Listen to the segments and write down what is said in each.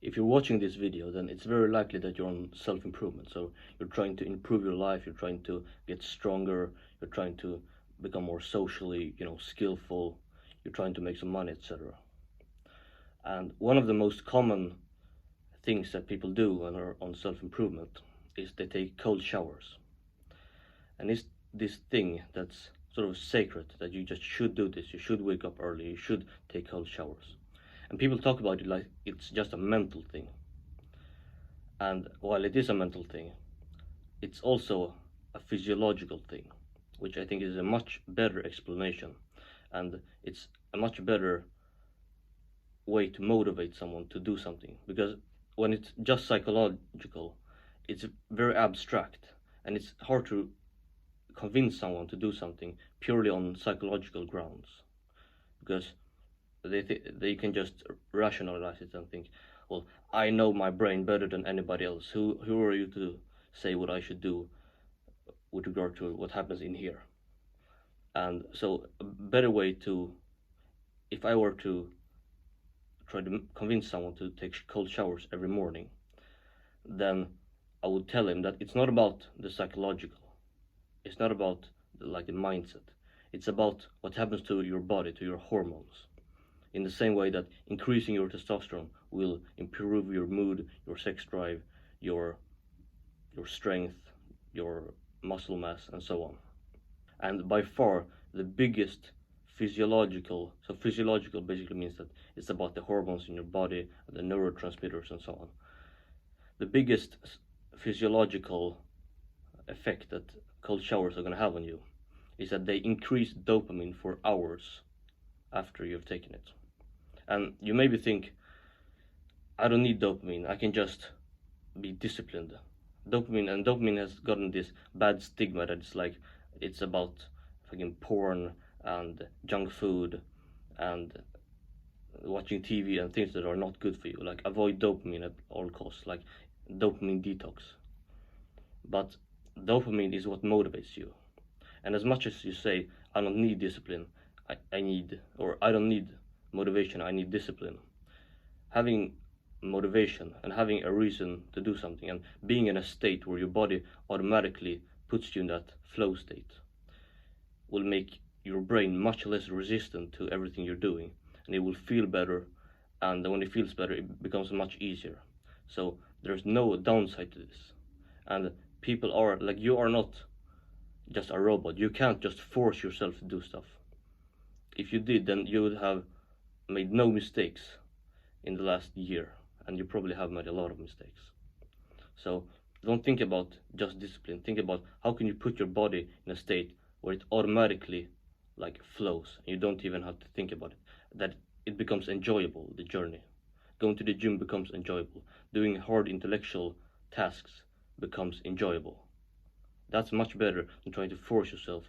if you're watching this video, then it's very likely that you're on self-improvement. So you're trying to improve your life, you're trying to get stronger, you're trying to become more socially, skillful, you're trying to make some money, etc. And one of the most common things that people do when they're on self-improvement is they take cold showers. And it's this thing that's sort of sacred, that you just should do this, you should wake up early, you should take cold showers. And people talk about it like it's just a mental thing. And while it is a mental thing, it's also a physiological thing, which I think is a much better explanation. And it's a much better way to motivate someone to do something. Because when it's just psychological, it's very abstract, and it's hard to convince someone to do something purely on psychological grounds. Because they can just rationalize it and think, well, I know my brain better than anybody else. Who are you to say what I should do with regard to what happens in here? And so a better way to, if I were to try to convince someone to take cold showers every morning, then I would tell him that it's not about the psychological, it's not about the mindset, it's about what happens to your body, to your hormones. In the same way that increasing your testosterone will improve your mood, your sex drive, your strength, your muscle mass, and so on. And by far the biggest physiological, so physiological basically means that it's about the hormones in your body, the neurotransmitters, and so on. The biggest physiological effect that cold showers are going to have on you is that they increase dopamine for hours after you've taken it. And you maybe think, I don't need dopamine, I can just be disciplined. Dopamine has gotten this bad stigma that it's about fucking porn and junk food and watching TV and things that are not good for you. Like, avoid dopamine at all costs, like dopamine detox. But dopamine is what motivates you. And as much as you say, I don't need discipline, I don't need motivation, I need discipline. Having motivation and having a reason to do something and being in a state where your body automatically puts you in that flow state will make your brain much less resistant to everything you're doing, and it will feel better, and when it feels better it becomes much easier. So there's no downside to this. And people are like, you are not just a robot, you can't just force yourself to do stuff. If you did, then you would have made no mistakes in the last year, and you probably have made a lot of mistakes. So don't think about just discipline, think about how can you put your body in a state where it automatically flows, and you don't even have to think about it, that it becomes enjoyable, the journey. Going to the gym becomes enjoyable, doing hard intellectual tasks becomes enjoyable. That's much better than trying to force yourself.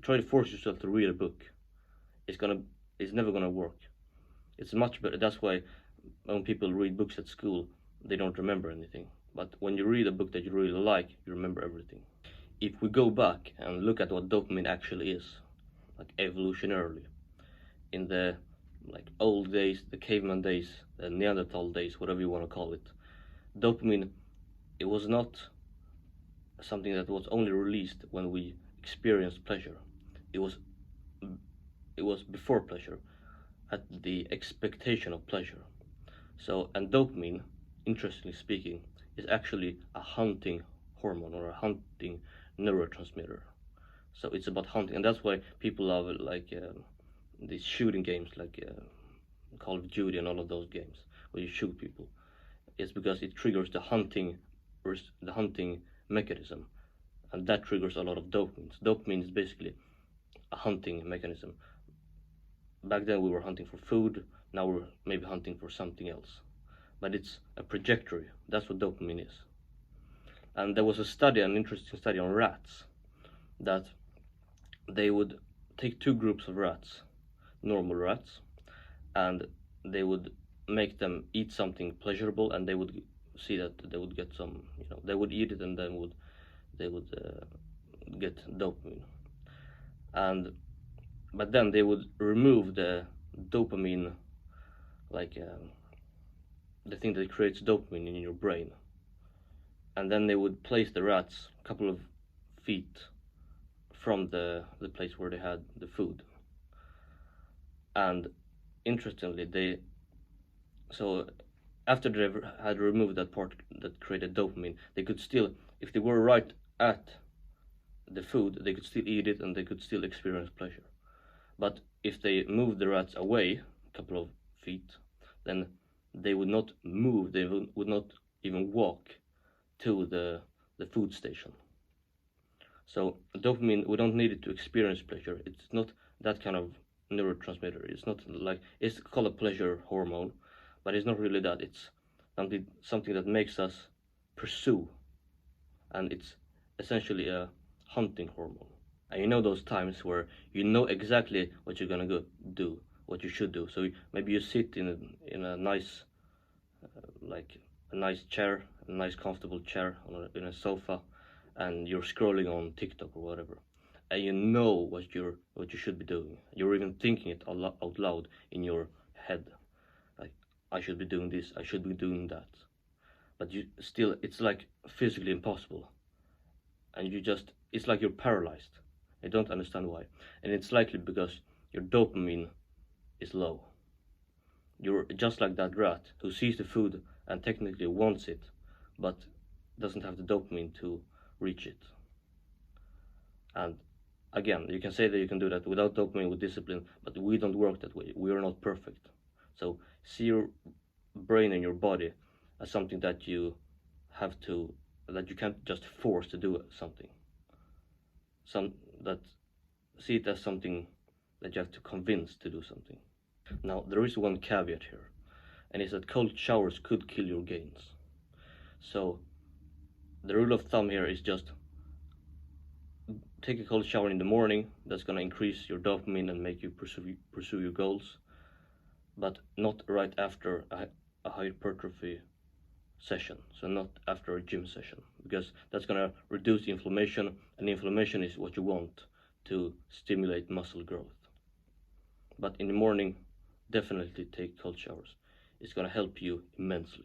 Try to force yourself to read a book, it's never gonna work. It's much better. That's why when people read books at school, they don't remember anything. But when you read a book that you really like, you remember everything. If we go back and look at what dopamine actually is, evolutionarily, in the old days, the caveman days, the Neanderthal days, whatever you want to call it, dopamine, it was not something that was only released when we experienced pleasure. It was before pleasure, at the expectation of pleasure. So, and dopamine, interestingly speaking, is actually a hunting hormone or a hunting neurotransmitter. So it's about hunting, and that's why people love these shooting games Call of Duty and all of those games where you shoot people. It's because it triggers the hunting mechanism, and that triggers a lot of dopamine. Dopamine is basically a hunting mechanism. Back then we were hunting for food, now we're maybe hunting for something else. But it's a trajectory, that's what dopamine is. And there was an interesting study on rats, that they would take two groups of rats, normal rats, and they would make them eat something pleasurable, and they would see that they would get some, they would eat it, and then they would get dopamine. But then they would remove the dopamine, the thing that creates dopamine in your brain. And then they would place the rats a couple of feet from the place where they had the food. And interestingly, so after they had removed that part that created dopamine, they could still, if they were right at the food, they could still eat it and they could still experience pleasure. But if they moved the rats away a couple of feet, then they would not move, they would not even walk to the food station. So dopamine, we don't need it to experience pleasure. It's not that kind of neurotransmitter. It's not like, it's called a pleasure hormone, but it's not really that. It's something that makes us pursue, and it's essentially a hunting hormone. And you know those times where you know exactly what you're gonna go do, what you should do. So maybe you sit in a nice, like a nice chair, a nice comfortable chair in a sofa, and you're scrolling on TikTok or whatever, and you know what you should be doing. You're even thinking it out loud in your head, like, I should be doing this, I should be doing that, but you still, it's like physically impossible, and it's like you're paralyzed. I don't understand why, and it's likely because your dopamine is low. You're just like that rat who sees the food and technically wants it, but doesn't have the dopamine to reach it. And again, you can say that you can do that without dopamine, with discipline, but we don't work that way. We are not perfect. So see your brain and your body as something that you can't just force to do something. See it as something that you have to convince to do something. Now, there is one caveat here, and it's that cold showers could kill your gains. So the rule of thumb here is just take a cold shower in the morning. That's going to increase your dopamine and make you pursue your goals, but not right after a hypertrophy session. So not after a gym session, because that's going to reduce inflammation, and inflammation is what you want to stimulate muscle growth. But in the morning, definitely take cold showers. It's going to help you immensely.